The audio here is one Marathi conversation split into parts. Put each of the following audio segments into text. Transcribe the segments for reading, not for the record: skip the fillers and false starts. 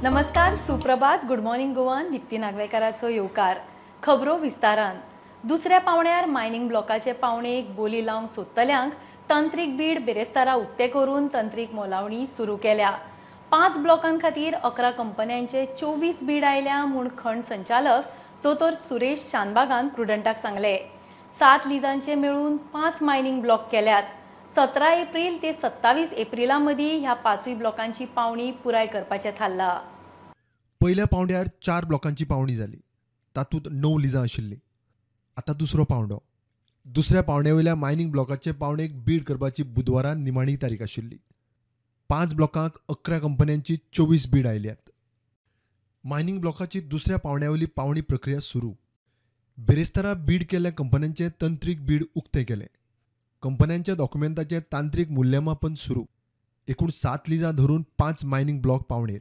नमस्कार, सुप्रभात, गुड मॉर्निंग गोवान. दिप्ती नागवेकराचो येवकार. खबरो विस्तारान. दुसऱ्या पावण्यार मायनिंग ब्लॉकाचे पावणेक बोली लावंक सोदतल्यांक तंत्रीक बीड बेरेस्तारा उक्ते करून तंत्रीक मोलावणी सुरू केल्या. 5 ब्लॉकां खातीर 11 कंपन्यांचे 24 बीड आयल्या म्हूण खंड संचालक दोतोर सुरेश शानबागान प्रुडंटाक सांगले. 7 लिजांचे मेळून 5 मायनिंग ब्लॉक केल्यात. 17 एप्रिल ते 27 एप्रिला मदीं ह्या 5 ब्लॉकांची पावणी पुराय करपाचें थारला. पहिल्या पावंड्यार 4 ब्लॉकांची पावणी जाली. तातूंत 9 लिजां आशिल्लीं. आतां दुसरो पावंडो. दुसऱ्या पावंड्या मायनिंग ब्लॉकाचे पावणेक बीड करपाची बुधवारा निमाणी तारीख आशिल्ली. 5 ब्लॉकांक 11 कंपन्यांची 24 बीड आयल्यात. मायनिंग ब्लॉकाची दुसऱ्या पावंड्यावयली पावणी प्रक्रिया सुरू. बेरेस्तारा बीड केल्ल्या कंपन्यांचे तंत्रीक बीड उक्ते केले. कंपन्यांच्या डॉक्युमेंटाचे तांत्रीक मूल्यमापन सुरू. एकूण 7 लिजां धरून 5 मायनिंग ब्लॉक पावणेर.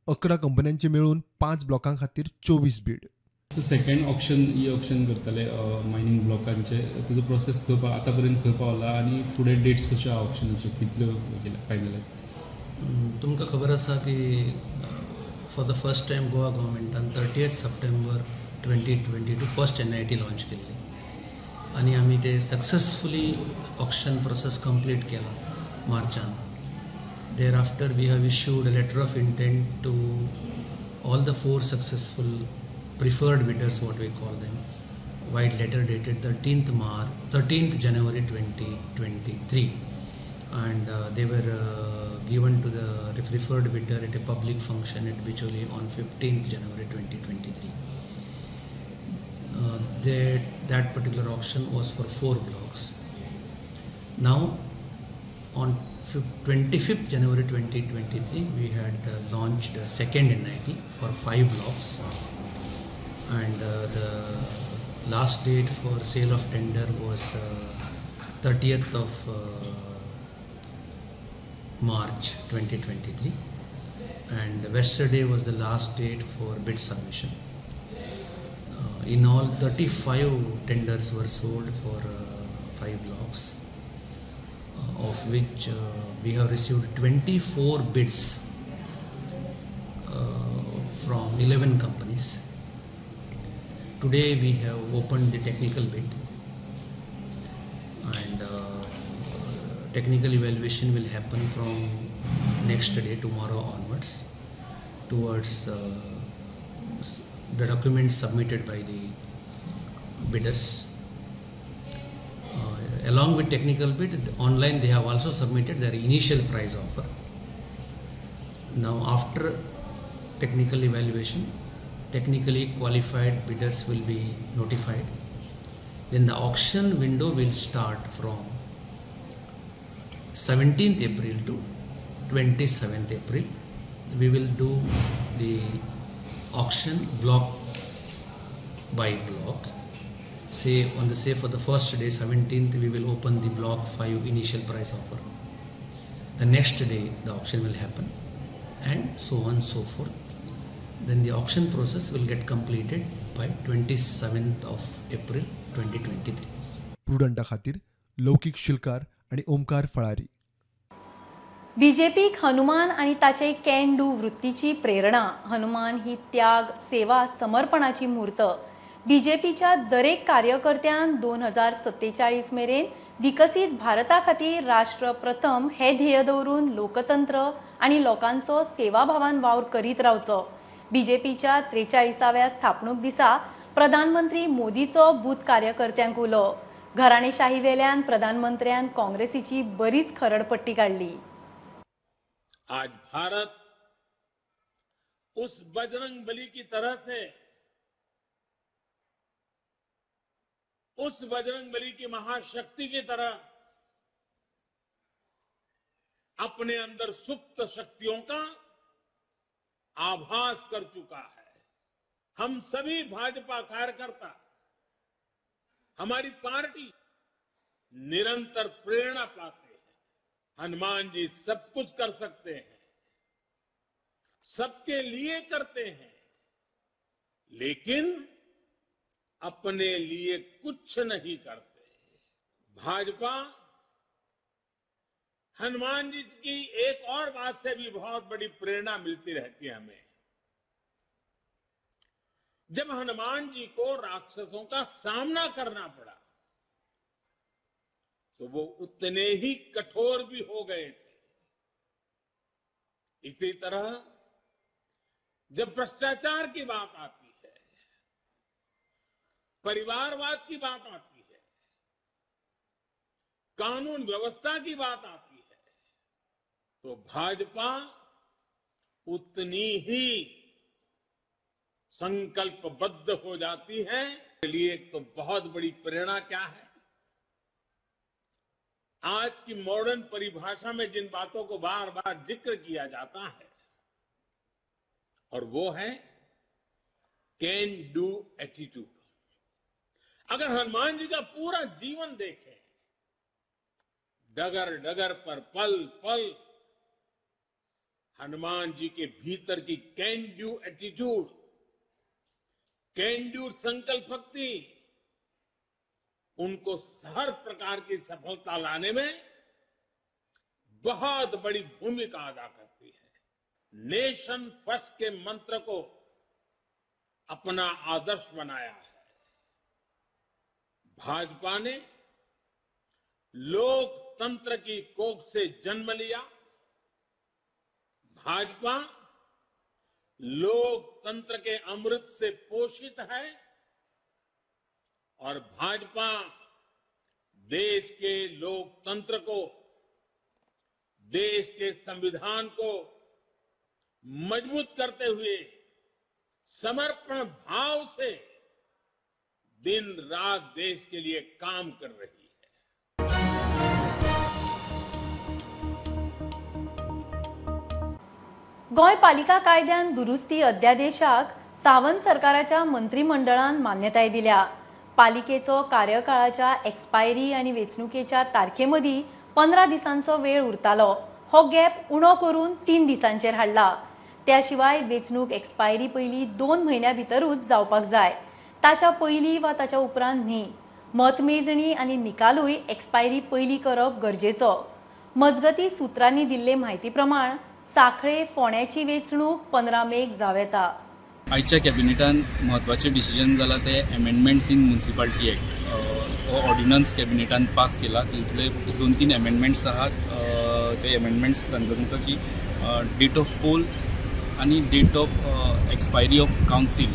11 कंपन्यांचे मेळून 5 ब्लॉकां खातीर 24 बीड. सेकंड ऑक्शन ऑक्शन करतले मायनिंग ब्लॉकांचे तुजो प्रोसेस खंय आतां पर्यंत खंय पावला आनी फुडें डेट्स कश्यो आहा ऑक्शनाच्यो कितल्यो केल्या फायनल? तुमकां खबर आसा की for the first time Goa गव्हर्मेंटान 30 सप्टेंबर 2022 फर्स्ट NIT लॉन्च केल्ली आनी आमी ते सक्सेसफुली ऑक्शन प्रोसेस कंप्लीट केला मार्चान. Thereafter, we have issued a letter of intent to all the 4 successful preferred bidders, what we call them, white letter dated 13th January 2023, and they were given to the preferred bidder at a public function at Bicholi on 15th January 2023. That particular auction was for 4 blocks. Now, on 25th January 2023, we had launched a second NIT for 5 blocks, and the last date for sale of tender was 30th of March 2023, and yesterday was the last date for bid submission. In all, 35 tenders were sold for 5 blocks. Of which we have received 24 bids from 11 companies. Today we have opened the technical bid, and technical evaluation will happen from next day, tomorrow onwards, towards the documents submitted by the bidders. Along with technical bid, online they have also submitted their initial price offer. Now, after technical evaluation, technically qualified bidders will be notified. Then the auction window will start from 17th April to 27th April. We will do the auction block by block. Say for the first day, 17th, we will open the block 5 initial price offer. The next day the auction will happen, and so on and so forth. Then the auction process will get completed by 27th of April 2023. प्रुडंटा खातीर लौकिक शिलकार आणि ओमकार फळारी. बीजेपीक हनुमान आणि ताचे कॅन डू वृत्तीची प्रेरणा. हनुमान ही त्याग, सेवा, समर्पणाची मूर्त. बीजेपीच्या दरेक कार्यकर्त्यान 2047 मेरेन विकसीत भारता खातीर राष्ट्र प्रथम हे ध्येय दवरून लोकतंत्र आणि लोकांचो सेवाभावान वावर करीत रावचो. बीजेपीच्या 43व्या स्थापणूक दिसा प्रधानमंत्री मोदीचो बूथ कार्यकर्त्यांक उलो. घराणेशाही वेल्यान प्रधानमंत्र्यान काँग्रेसीची बरीच खरडपट्टी काढली. आज भारत उस बजरंग बली की तरह से, उस बजरंग बली की महाशक्ति की तरह अपने अंदर सुप्त शक्तियों का आभास कर चुका है. हम सभी भाजपा कार्यकर्ता, हमारी पार्टी निरंतर प्रेरणा पाते हैं. हनुमान जी सब कुछ कर सकते हैं, सबके लिए करते हैं, लेकिन अपने लिए कुछ नहीं करते. भाजपा हनुमान जी की एक और बात से भी बहुत बड़ी प्रेरणा मिलती रहती है हमें। जब हनुमान जी को राक्षसों का सामना करना पड़ा तो वो उतने ही कठोर भी हो गए थे। इसी तरह जब भ्रष्टाचार की बात आती है, परिवारवाद की बात आती है, कानून व्यवस्था की बात आती है, तो भाजपा उतनी ही संकल्पबद्ध हो जाती है। इसके लिए तो बहुत बड़ी प्रेरणा क्या है, आज की मॉडर्न परिभाषा में जिन बातों को बार बार जिक्र किया जाता है, और वो है कैन डू एटीट्यूड। अगर हनुमान जी का पूरा जीवन देखें, डगर डगर पर पल पल हनुमान जी के भीतर की can do attitude, can do संकल्प शक्ति उनको हर प्रकार की सफलता लाने में बहुत बड़ी भूमिका अदा करती है। नेशन फर्स्ट के मंत्र को अपना आदर्श बनाया है। भाजपा ने लोकतंत्र की कोख से जन्म लिया। भाजपा लोकतंत्र के अमृत से पोषित है और भाजपा देश के लोकतंत्र को, देश के संविधान को मजबूत करते हुए समर्पण भाव से दिन रात देश के लिए काम कर रही है। गोंय पालिका कायद्यान दुरुस्ती अध्यादेशाक सावंत सरकाराच्या मंत्रिमंडळान मान्यताय दिल्या। पालिकेचो कार्यकाळाच्या एक्सपायरी आणि वेंचणुकेच्या तारखेमदी 15 दिसांचो वेळ उरतालो। हो गॅप उणो करून 3 दिसांचेर हाडला। त्याशिवाय वेंचणूक एक्सपायरी पयली 2 म्हयन्या भितरूच जावपाक जाय, ताच्या पयली वा ताच्या उपरांत न्ही। मतमेजणी आणि निकालूय एक्सपायरी पयली करप गरजेचो। मजगती सुत्रांनी दिल्ले म्हायती प्रमाण साखळे फोंड्याची वेंचणूक 15 मेक जाव येता। आयच्या कॅबिनेटान महत्वाचे डिसिजन जाला ते अमेंडमेंट्स इन म्युनिसिपालिटी एक्ट हो ऑर्डिनन्स कॅबिनेटान पास केला। तितले 2-3 अमेंडमेंट्स आहात। ते अमेंडमेंट्स तांकां की डेट ऑफ पोल आणि date of expiry of council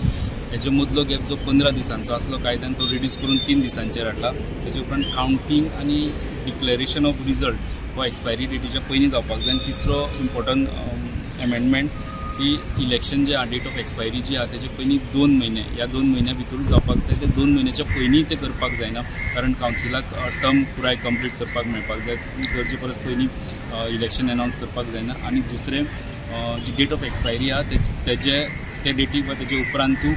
हेजे मदलो गॅप जो 15 दिसांचो आसलो कायद्यान तो रिड्यूस करून 3 दिसांचेर हाडला। तेजे उपरांत कावंटींग आणि डिक्लेरेशन ऑफ रिजल्ट हो एक्सपायरी डेटीच्या पयलीं जावपाक जाय। आनी तिसरो इम्पॉर्टंट अमेंडमेंट की इलेक्शन जे डेट ऑफ एक्सपायरी जी आहा तेजे पयलीं 2 म्हयने या 2 म्हयन्या भितर जावपाक जाय। ते 2 म्हयन्याच्या पयलीं ते करपाक जायना, कारण कावन्सिलाक टर्म पुराय कंप्लीट करपाक मेळपाक जाय। गरजे परस पयलीं इलेक्शन अनावन्स करपाक जायना। आनी दुसरें जी डेट ऑफ एक्सपायरी आहा ते डेटीक वा तेजे उपरांतूय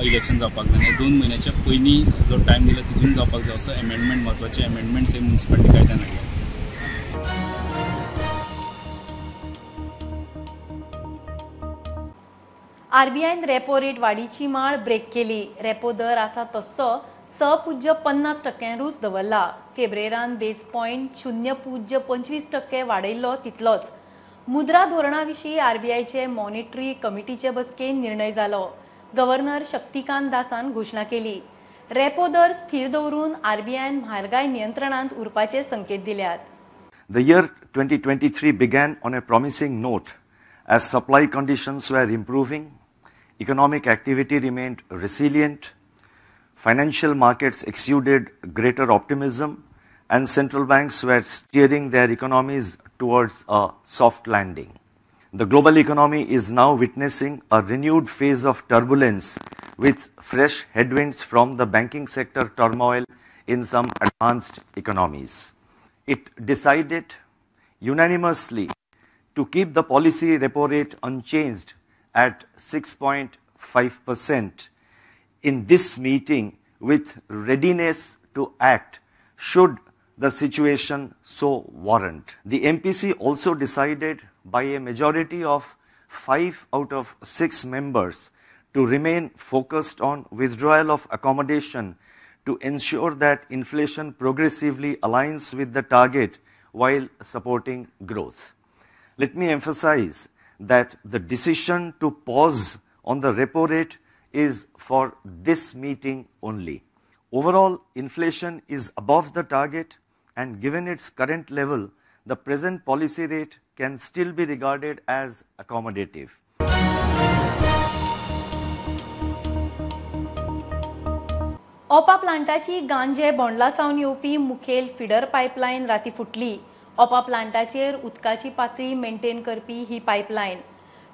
इलेक्शन जावपाक जायना। 2 म्हयन्याच्या पयलीं जो टायम दिला तितून जावपाक जाय असो अमेंडमेंट महत्वाचे अमेंडमेंट्स हे म्युनिसिपालिटी कायद्यान हाडल्या। आरबीआयन रेपो रेट वाडीची माळ ब्रेक केली। रेपो दर आसा तसो 6.50%रूच दवरला। फेब्रेरान बेस पॉयंट 0.25% वाडयल्लो तितलोच। मुद्रा धोरणा विशीं आरबीआयचे मॉनिटरी कमिटीचे बसकेन निर्णय जालो। गव्हर्नर शक्तिकांत दासान घोशणा केली। रेपो दर स्थिर दवरून आरबीआयन म्हारगाय नियंत्रणांत उरपाचे संकेत दिल्यात। The year 2023 began on a promising note as supply conditions were improving, economic activity remained resilient, financial markets exuded greater optimism, and central banks were steering their economies towards a soft landing. The global economy is now witnessing a renewed phase of turbulence with fresh headwinds from the banking sector turmoil in some advanced economies. It decided unanimously to keep the policy repo rate unchanged at 6.5% in this meeting with readiness to act should the situation so warrant. The MPC also decided by a majority of 5 out of 6 members to remain focused on withdrawal of accommodation to ensure that inflation progressively aligns with the target while supporting growth. Let me emphasize that the decision to pause on the repo rate is for this meeting only. Overall, inflation is above the target, and given its current level, the present policy rate can still be regarded as accommodative. ओपा प्लांटाची गांजे बोंडला सावन येवपी मुखेल फिडर पायपलायन राती फुटली. ओपा प्लांटाचेर उदकाची पातळी मेंटेन करपी ही पायपलायन.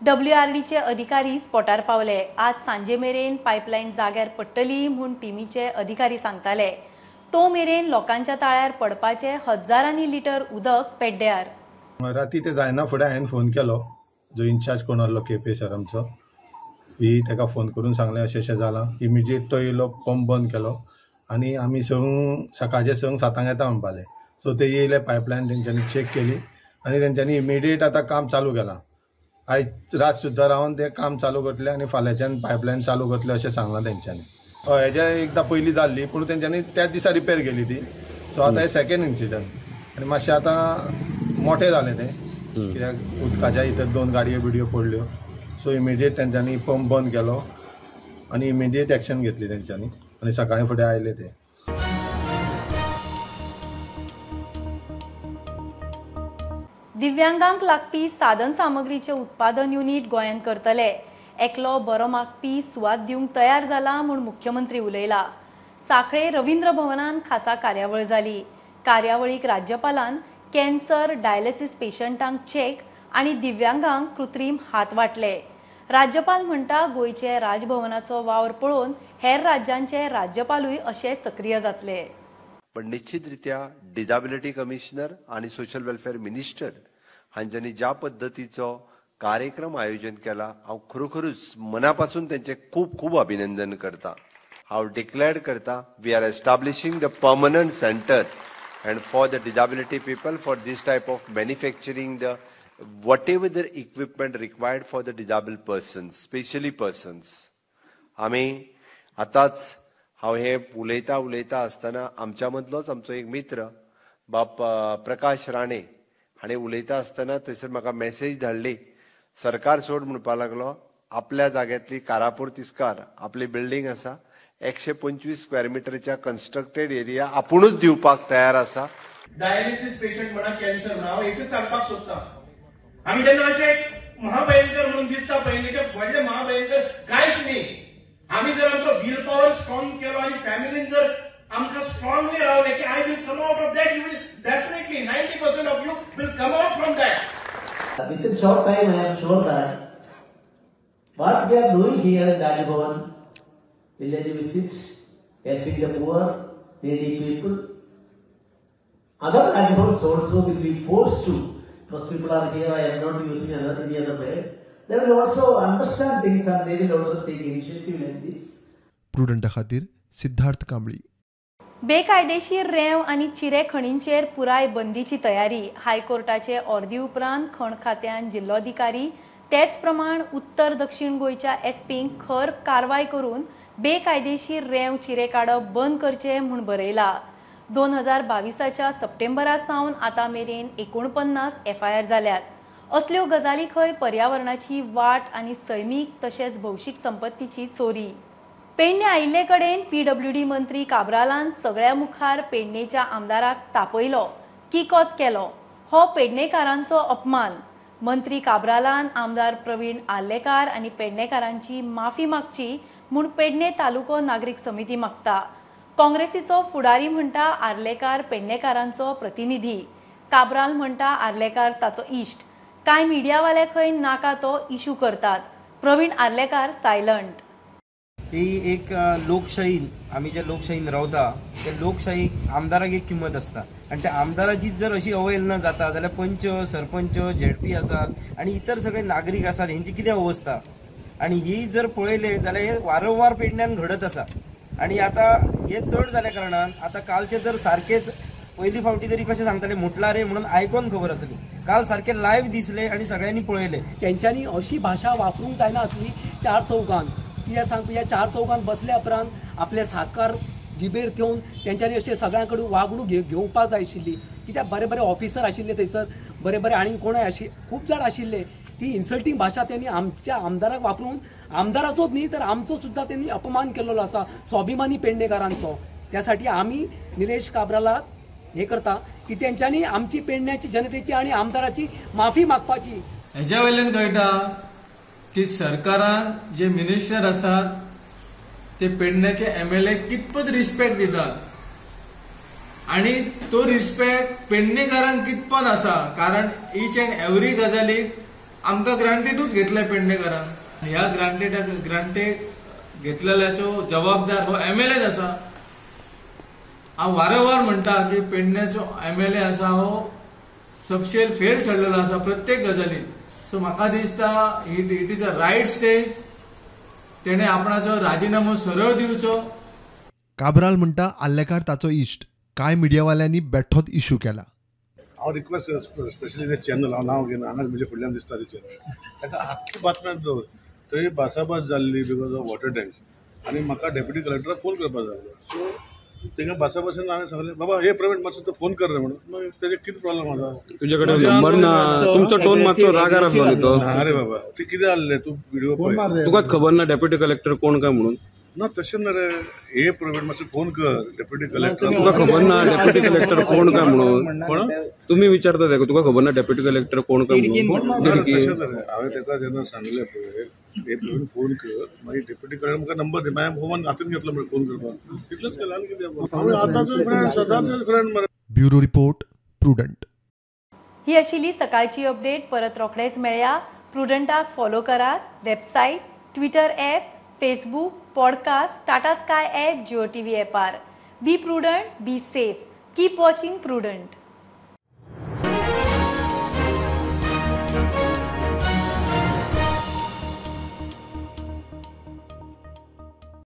WRDचे अधिकारी स्पॉटार पावले. आज सांजे मेरेन पायपलायन जाग्यार पडटली म्हूण टिमीचे अधिकारी सांगताले. तो मेरेन लोकांच्या ताळ्यार पडपाचे हजारांनी लिटर उदक पेड्ड्यार. राती ते जायना फुडें हांवें फोन केलो, जो इन्चार्ज कोण आसलो केपे सर आमचो, ताका फोन करून सांगलें अशें अशें जालां. इमिजिएट तो येयलो, पंप बंद केलो आनी आमी सकाळचे 7 येता म्हणपाले. सो ते येयले, पायपलायन तेंच्यांनी चेक केली आनी तेंच्यांनी इमिडिएट आतां काम चालू केलां. आयज रात सुद्दां रावन ते काम चालू करतले आनी फाल्यांच्यान पायपलायन चालू करतले अशें सांगलां तेंच्यांनी. हेज्या एकदां पयलीं जाल्ली पूण तेंच्यांनी त्याच दिसा रिपेर केली ती. सो आतां हे सेकंड इन्सिडंट आनी मातशें आतां मोठें जालें तें, कित्याक उदकाच्या भितर 2 गाडयो बिडयो पडल्यो. सो इमिडिएट तेंच्यांनी पंप बंद केलो आनी इमिडिएट एक्शन घेतली तेंच्यांनी आनी सकाळीं फुडें आयले ते. दिव्यांगांक लागपी साधन सामग्रीचे उत्पादन युनिट गोंयांत करतले. एकलो बरो मागपी सुवात दिवंक तयार जाला म्हूण मुख्यमंत्री उलयला. सांखळे रवींद्र भवनान खासा कार्यावळ जाली. कार्यावळीक राज्यपालान कॅन्सर डायलिसीस पेशंटांक चेक आनी दिव्यांगांक कृत्रीम हात वाटले. राज्यपाल म्हणटा गोंयचे राजभवनाचो वावर पळोवन हेर राज्यांचे राज्यपालूय अशे सक्रिय जातले. पण निश्चितरित्या डिसेबिलिटी कमिशनर आणि सोशल वेलफेअर मिनिस्टर हांच्यांनी ज्या पद्धतीचो कार्यक्रम आयोजन केला, हांव खरोखरूच मनापासून त्यांचे खूप खूप अभिनंदन करता. हांव डिक्लेअर करता, we are establishing the permanent centre and for the disability people for this type of manufacturing the whatever the equipment required for the disabled persons, specially persons. आमी आताच हांव हे उलयता आसतना आमच्या मदलोच आमचो एक मित्र बाप प्रकाश राणे हाणें उलयता आसतना थंयसर म्हाका मेसेज धाडली. सरकार सोड म्हणपाक लागलो, आपल्या जाग्यांतली कारापूर तिस्कार आपली बिल्डींग आसा, 125 स्क्वेअर मीटरच्या कन्स्ट्रक्टेड एरिया आपुणूच दिवपाक तयार आसा. डायलिसीस पेशंट म्हणा, कॅन्सर म्हणा, हांव एकच सांगपाक सोदतां, आमी जेन्ना अशें महाभयंकर म्हणून दिसता पळय ते व्हडले महाभयंकर कांयच न्ही. आमी जर आमचो विल पॉवर स्ट्रॉंग केलो आनी फॅमिलीन जर आमकां स्ट्रॉंगली रावले की I will come out of that, you will definitely 90% of you will come out from that. Within short time, I am sure that what we are doing here in Rajbhavan, village visits, helping the poor, needy people, other Rajbhavans also will be forced to, because people are here, I am not using any other bed, they will also understand things and they will also take initiative like this. प्रुडंटा खातीर सिद्धार्थ कांबळी. बेकायदेशीर रेंव आनी चिरे खणींचेर पुराय बंदीची तयारी. हायकोर्टाचे ऑर्दी उपरांत खण खात्यान जिल्लोधिकारी तेच प्रमाण उत्तर दक्षिण गोंयच्या एसपींक खर कारवाय करून बेकायदेशीर रेंव चिरे काडप बंद करचे म्हूण बरयला. 2022च्या सप्टेंबरा सावन आतां मेरेन 49 FIR जाल्यात. असल्यो गजाली खंय पर्यावरणाची वाट आनी सैमीक तशेंच भौशीक संपत्तीची चोरी. पेडणे आयिल्ले कडेन PWD मंत्री काब्रालान सगळ्या मुखार पेडणेच्या आमदाराक तापयलो, किकोत केलो. हो पेडणेकारांचो अपमान. मंत्री काब्रालान आमदार प्रवीण आर्लेकार आनी पेडणेकारांची माफी मागची म्हूण पेडणे तालुको नागरीक समिती मागता. काँग्रेसीचो फुडारी म्हणटा आर्लेकार पेडणेकारांचो प्रतिनिधी. काब्राल म्हणटा आर्लेकार ताचो इश्ट. कांय मिडियावाले खंय नाका तो इशू करतात. प्रवीण आर्लेकार सायलंट. ही एक लोकशाहीन आमी जे लोकशाहीन रावता ते लोकशाहीक आमदाराक एक किंमत आसता आनी त्या आमदाराची जर अशी अवहेलना जाता जाल्यार पंच सरपंच ZP आसात आनी इतर सगळे नागरीक आसात हेंची कितें अवस्था. आनी ही जर पळयले जाल्यार हे वारंवार पेडण्यान घडत आसा. आनी आतां हे चड जाल्या कारणान आतां कालचे जर सारकेच पयली फावटी तरी कशें सांगताले मुटला रे म्हणून आयकोन खबर आसली. काल सारखे लायव्ह दिसले आनी सगळ्यांनी पळयले. तेंच्यांनी अशी भाशा वापरूंक जायना आसली चार चौगांत. कित्याक सांगता ह्या चार चौगांत बसल्या उपरांत आपले साकार जिबेर ठेवन तेंच्यांनी अशें सगळ्यां कडेन वागणूक घेवपाक जाय आशिल्ली. कित्याक बरे बरे ऑफिसर आशिल्ले थंयसर, बरे बरे आनी कोणय खूब जाण आशिल्ले. ती इन्सल्टींग भाशा त्यांनी आमच्या आमदाराक वापरून, आमदाराचोच न्ही तर आमचो सुद्धा त्यांनी अपमान केलेलो आसा, स्वाभिमानी पेडणेकारांचो. त्यासाठी आम्ही निलेश काब्रालाक हे करता की तेंच्यांनी आमची पेडण्याची जनतेची आणि आमदाराची माफी मागपाची. हेच्या वयल्यान कळटा की सरकारान जे मिनिस्टर आसात ते पेडण्याचे MLA कितपत रिस्पेक्ट दितात आणि तो रिस्पेक्ट पेडणेकारांक कितपत आसा. कारण ईच अँड एवरी गजालीक आमकां ग्रांटेडूच घेतले पेडणेकारांक. ह्या ग्रांटेड घेतलेल्याचो जबाबदार हो MLAच आसा. हांव वारंवार म्हणटा की पेडण्याचो MLA आसा हो सबशेल फेल ठरलेलो आसा प्रत्येक गजालीत. सो म्हाका दिसता it is a right stage. तेणे आपणाचो राजीनामो सरळ दिवचो. काब्राल म्हणटा आल्लेकार ताचो इश्ट. कांय मिडियावाल्यांनी बेठोच इश्यू केला. हांव रिक्वेस्ट स्पेशली ते चॅनल हांव नांव घेना, हांगा म्हणजे फुडल्यान दिसता ते चॅनल ताका आख्खी बातम्यां दवर. थंय भासाभास जाल्ली बिकॉज ऑफ वॉटर टँक्स आनी म्हाका डेप्युटी कलेक्टराक फोन करपाक जाय. सो तेंका भासाभासेन हांवें सांगलें बाबा हे प्रवीण मातसो तो फोन कर रे म्हणून. मग तेजे कितें प्रॉब्लम आसा? तुजे कडेन नंबर ना, तुमचो टोन मातसो रागार आसलो न्ही तो. अरे बाबा ते कितें जाल्लें तूं व्हिडिओ पळय. तुका खबर ना डेप्युटी कलेक्टर कोण काय म्हणून? ना तशें ना रे, हे प्रवीण मातसो फोन कर डेप्युटी कलेक्टर. तुका खबर ना डेप्युटी कलेक्टर कोण काय म्हणून? कोण तुम्ही विचारता तेका तुका खबर ना डेप्युटी कलेक्टर कोण काय म्हणून? हांवें तेका जेन्ना सांगलें पळय हे प्रवीण फोन कर, मागीर डेप्युटी कलेक्टर म्हाका नंबर दे, मागीर फोन हातीन घेतलो म्हणजे फोन करपाक. इतलेंच केलें आनी कितें. हांवें आतांचो फ्रेंड सदांचो फ्रेंड मरे. Bureau report Prudent. ही आशिल्ली सकाळची अपडेट. परत रोखडेच मेळया. प्रुडंटाक फॉलो करात. Website, Twitter app, Facebook, podcast, Tata Sky app, Jio TV ॲपार. Be Prudent, be safe. Keep watching prudent.